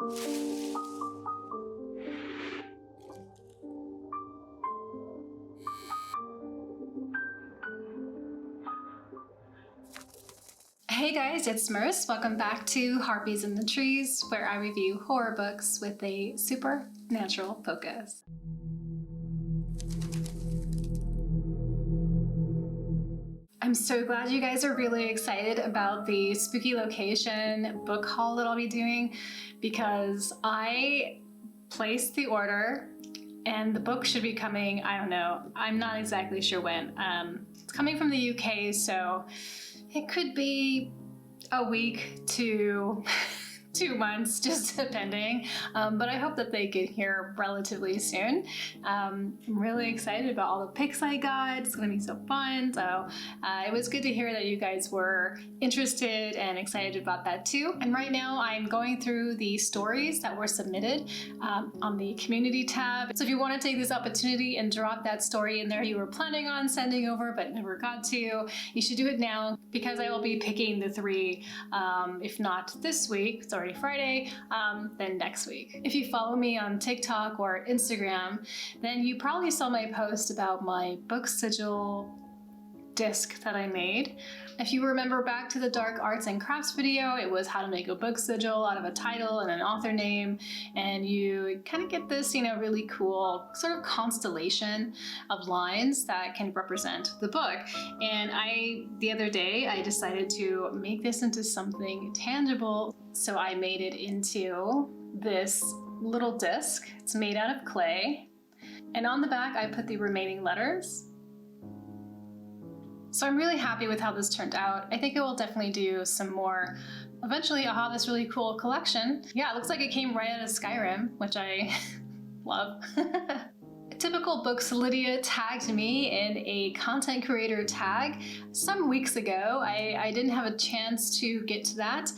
Hey guys, it's Merce. Welcome back to Harpies in the Trees, where I review horror books with a supernatural focus. I'm so glad you guys are really excited about the spooky location book haul that I'll be doing, because I placed the order and the book should be coming, I don't know, I'm not exactly sure when. It's coming from the UK, so it could be a week to 2 months, just depending. But I hope that they get here relatively soon. I'm really excited about all the pics I got. It's gonna be so fun. So it was good to hear that you guys were interested and excited about that too. And right now I'm going through the stories that were submitted on the community tab. So if you want to take this opportunity and drop that story in there you were planning on sending over but never got to, you should do it now, because I will be picking the 3, if not this week, it's already Friday, then next week. If you follow me on TikTok or Instagram, then you probably saw my post about my book sigil disc that I made. If you remember back to the dark arts and crafts video, it was how to make a book sigil out of a title and an author name, and you kind of get this, really cool sort of constellation of lines that can represent the book. And the other day, I decided to make this into something tangible, so I made it into this little disc. It's made out of clay, and on the back I put the remaining letters. So I'm really happy with how this turned out. I think it will definitely do some more. Eventually I'll have this really cool collection. Yeah, it looks like it came right out of Skyrim, which I love. Typical Books, Lydia tagged me in a content creator tag some weeks ago. I didn't have a chance to get to that,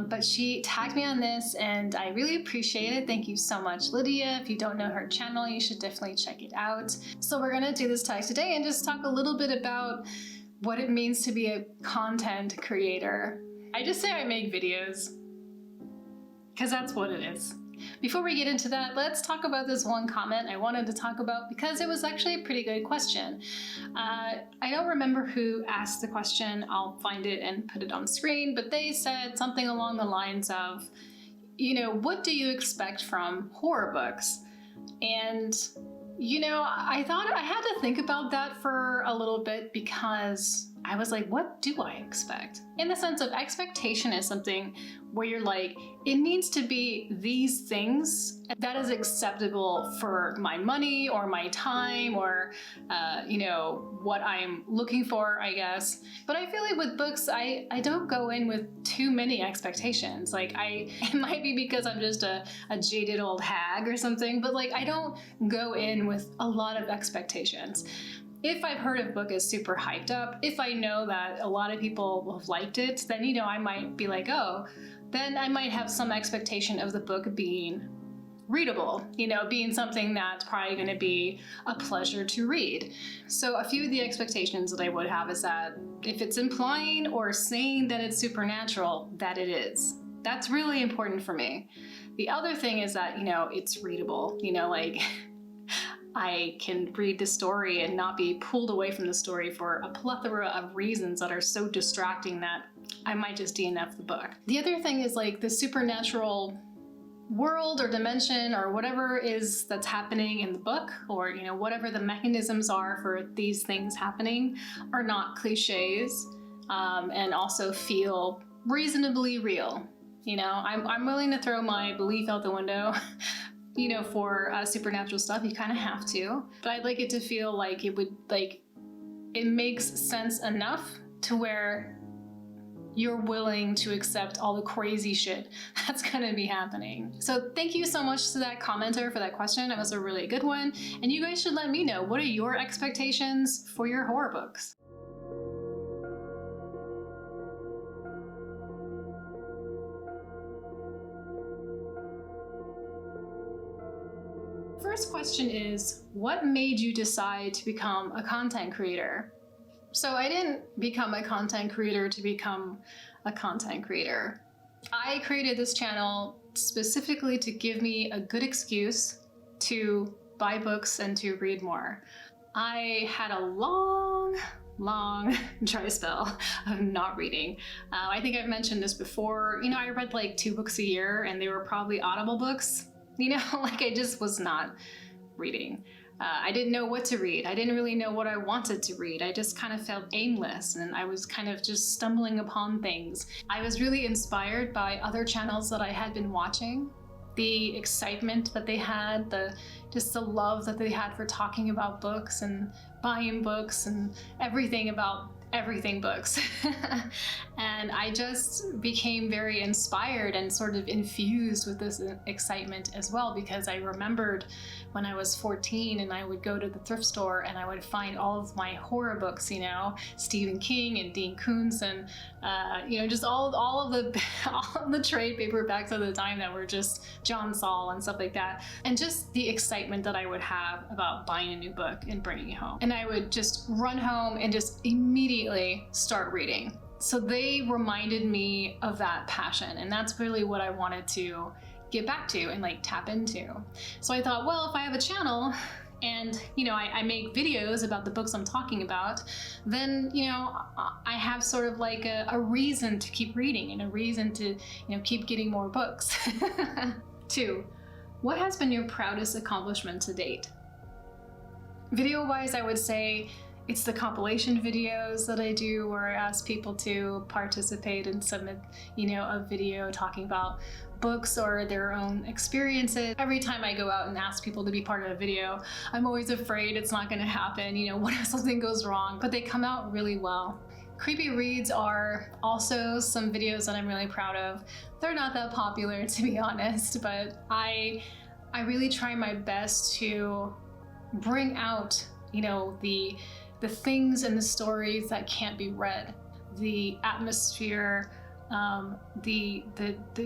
but she tagged me on this and I really appreciate it. Thank you so much, Lydia. If you don't know her channel, you should definitely check it out. So we're gonna do this tag today and just talk a little bit about what it means to be a content creator. I just say I make videos, because that's what it is. Before we get into that, let's talk about this one comment I wanted to talk about, because it was actually a pretty good question. I don't remember who asked the question. I'll find it and put it on screen, but they said something along the lines of, what do you expect from horror books? And I thought I had to think about that for a little bit, because I was like, what do I expect? In the sense of expectation is something where you're like, it needs to be these things that is acceptable for my money or my time or, what I'm looking for, I guess. But I feel like with books, I don't go in with too many expectations. Like it might be because I'm just a jaded old hag or something, but like I don't go in with a lot of expectations. If I've heard a book is super hyped up, if I know that a lot of people have liked it, then I might be like, oh, then I might have some expectation of the book being readable, being something that's probably going to be a pleasure to read. So a few of the expectations that I would have is that if it's implying or saying that it's supernatural, that it is. That's really important for me. The other thing is that, it's readable, like I can read the story and not be pulled away from the story for a plethora of reasons that are so distracting that I might just DNF the book. The other thing is like the supernatural world or dimension or whatever that's happening in the book, or whatever the mechanisms are for these things happening, are not cliches, and also feel reasonably real. I'm willing to throw my belief out the window. For supernatural stuff, you kind of have to, but I'd like it to feel like it makes sense enough to where you're willing to accept all the crazy shit that's gonna be happening. So thank you so much to that commenter for that question. That was a really good one. And you guys should let me know, what are your expectations for your horror books? First question is, what made you decide to become a content creator? So I didn't become a content creator to become a content creator. I created this channel specifically to give me a good excuse to buy books and to read more. I had a long dry spell of not reading. I think I've mentioned this before. I read like 2 books a year, and they were probably Audible books. Like I just was not reading. I didn't know what to read. I didn't really know what I wanted to read. I just kind of felt aimless, and I was kind of just stumbling upon things. I was really inspired by other channels that I had been watching. The excitement that they had, just the love that they had for talking about books and buying books and everything about everything books. And I just became very inspired and sort of infused with this excitement as well, because I remembered when I was 14 and I would go to the thrift store and I would find all of my horror books, Stephen King and Dean Koontz and just all of the trade paperbacks at the time that were just John Saul and stuff like that, and just the excitement that I would have about buying a new book and bringing it home. And I would just run home and just immediately start reading. So they reminded me of that passion, and that's really what I wanted to get back to and like tap into. So I thought, well, if I have a channel and I make videos about the books I'm talking about, then I have sort of like a reason to keep reading and a reason to keep getting more books. 2, what has been your proudest accomplishment to date? Video wise, I would say it's the compilation videos that I do where I ask people to participate and submit a video talking about books or their own experiences. Every time I go out and ask people to be part of a video, I'm always afraid it's not going to happen. What if something goes wrong? But they come out really well. Creepy reads are also some videos that I'm really proud of. They're not that popular, to be honest, but I really try my best to bring out the things and the stories that can't be read, the atmosphere, the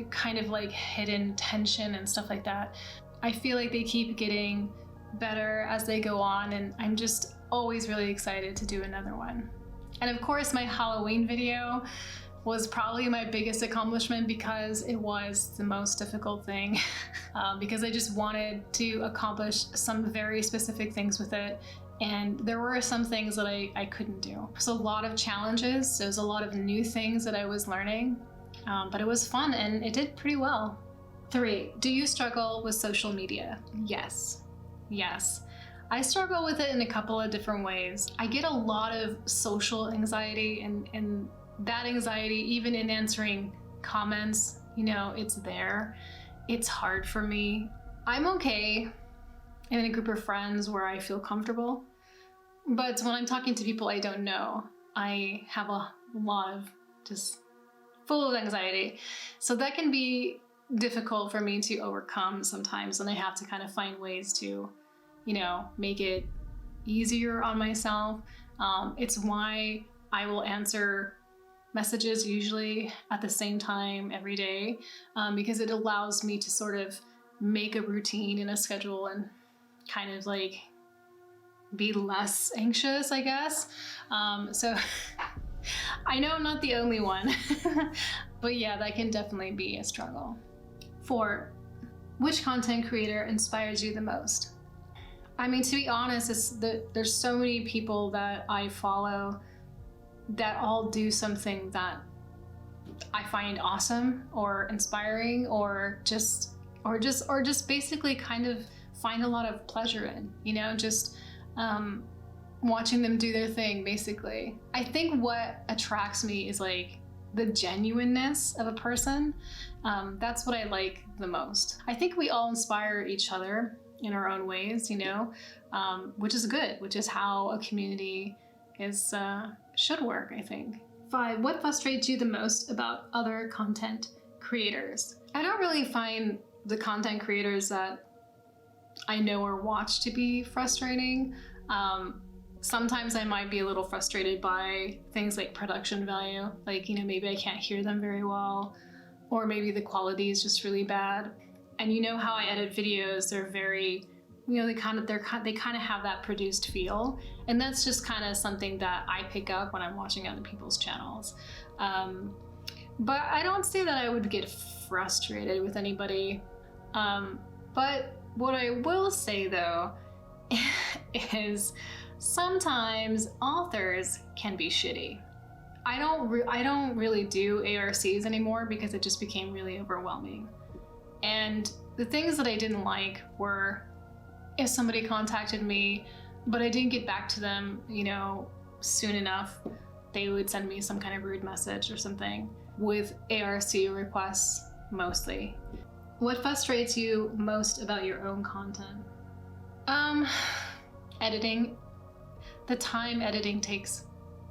kind of like hidden tension and stuff like that. I feel like they keep getting better as they go on, and I'm just always really excited to do another one. And of course, my Halloween video was probably my biggest accomplishment because it was the most difficult thing, because I just wanted to accomplish some very specific things with it. And there were some things that I couldn't do. So a lot of challenges. There was a lot of new things that I was learning, but it was fun and it did pretty well. 3, do you struggle with social media? Yes. I struggle with it in a couple of different ways. I get a lot of social anxiety, and that anxiety, even in answering comments, it's there. It's hard for me. I'm okay in a group of friends where I feel comfortable, but when I'm talking to people I don't know, I have a lot of just full of anxiety. So that can be difficult for me to overcome sometimes, and I have to kind of find ways to, make it easier on myself. It's why I will answer messages usually at the same time every day, because it allows me to sort of make a routine and a schedule and kind of like be less anxious, I guess. So I know I'm not the only one, but yeah, that can definitely be a struggle. 4, which content creator inspires you the most? I mean, to be honest, there's so many people that I follow that all do something that I find awesome or inspiring, or just basically kind of find a lot of pleasure in, just watching them do their thing, basically. I think what attracts me is like the genuineness of a person. That's what I like the most. I think we all inspire each other in our own ways, which is good, which is how a community should work, I think. 5, what frustrates you the most about other content creators? I don't really find the content creators that I know or watch to be frustrating. Sometimes I might be a little frustrated by things like production value, like, maybe I can't hear them very well, or maybe the quality is just really bad. And how I edit videos, they're very, they kind of have that produced feel, and that's just kind of something that I pick up when I'm watching other people's channels. But I don't say that I would get frustrated with anybody. But what I will say though is sometimes authors can be shitty. I don't really do ARCs anymore because it just became really overwhelming. And the things that I didn't like were if somebody contacted me, but I didn't get back to them, you know, soon enough, they would send me some kind of rude message or something with ARC requests mostly. What frustrates you most about your own content? Editing. The time editing takes.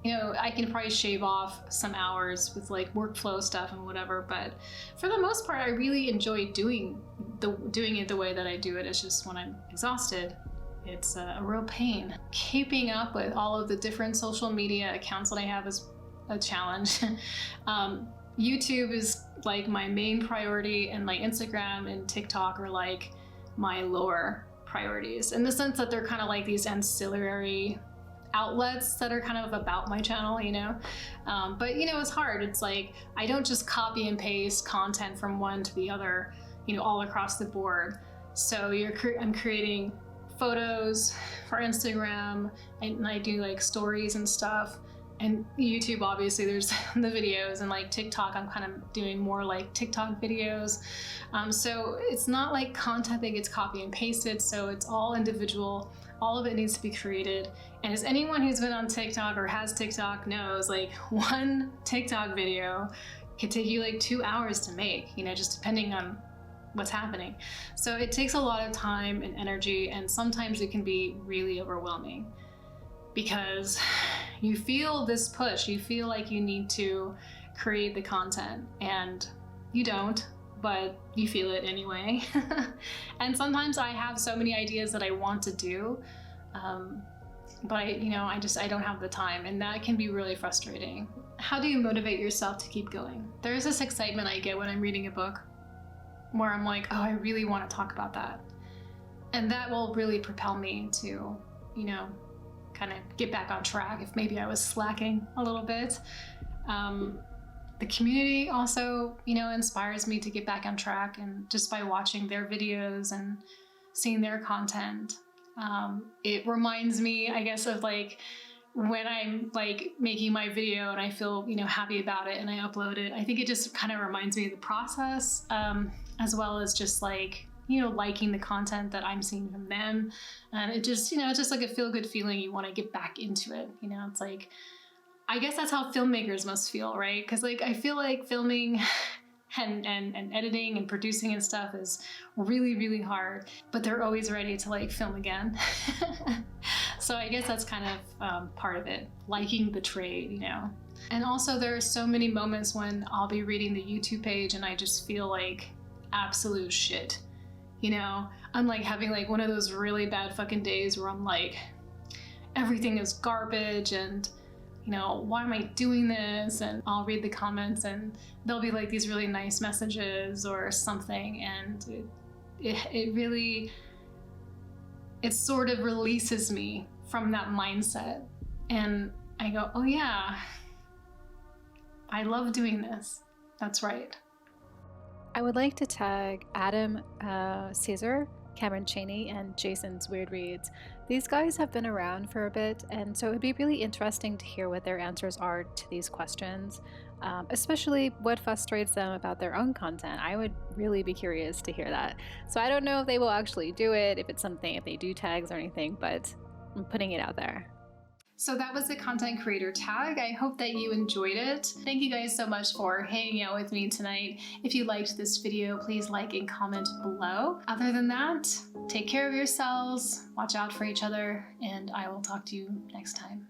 You know, I can probably shave off some hours with like workflow stuff and whatever, but for the most part, I really enjoy doing it the way that I do it. It's just when I'm exhausted, it's a real pain. Keeping up with all of the different social media accounts that I have is a challenge. YouTube is like my main priority, and like Instagram and TikTok are like my lower priorities in the sense that they're kind of like these ancillary outlets that are kind of about my channel, you know? But you know, it's hard. It's like, I don't just copy and paste content from one to the other, you know, all across the board. So I'm creating photos for Instagram, and I do like stories and stuff. And YouTube, obviously, there's the videos, and like TikTok, I'm kind of doing more like TikTok videos. So it's not like content that gets copy and pasted, so it's all individual. All of it needs to be created. And as anyone who's been on TikTok or has TikTok knows, like one TikTok video can take you like 2 hours to make, you know, just depending on what's happening. So it takes a lot of time and energy, and sometimes it can be really overwhelming because you feel this push, you feel like you need to create the content, and you don't, but you feel it anyway. And sometimes I have so many ideas that I want to do, but I don't have the time, and that can be really frustrating. How do you motivate yourself to keep going? There's this excitement I get when I'm reading a book where I'm like, oh, I really want to talk about that. And that will really propel me to, you know, kind of get back on track if maybe I was slacking a little bit. The community also, you know, inspires me to get back on track, and just by watching their videos and seeing their content, it reminds me, I guess, of like when I'm like making my video and I feel, you know, happy about it and I upload it. I think it just kind of reminds me of the process, as well as just like, you know, liking the content that I'm seeing from them. And it just, you know, it's just like a feel-good feeling. You want to get back into it. You know, it's like, I guess that's how filmmakers must feel, right? Because like, I feel like filming and editing and producing and stuff is really, really hard, but they're always ready to like film again. So I guess that's kind of part of it, liking the trade, you know. And also there are so many moments when I'll be reading the YouTube page and I just feel like absolute shit. You know, I'm like having like one of those really bad fucking days where I'm like, everything is garbage and, you know, why am I doing this? And I'll read the comments and there'll be like these really nice messages or something. And it really, it sort of releases me from that mindset. And I go, oh yeah, I love doing this. That's right. I would like to tag Adam Caesar, Cameron Cheney, and Jason's Weird Reads. These guys have been around for a bit, and so it would be really interesting to hear what their answers are to these questions, especially what frustrates them about their own content. I would really be curious to hear that. So I don't know if they will actually do it, if it's something, if they do tags or anything, but I'm putting it out there. So that was the content creator tag. I hope that you enjoyed it. Thank you guys so much for hanging out with me tonight. If you liked this video, please like and comment below. Other than that, take care of yourselves, watch out for each other, and I will talk to you next time.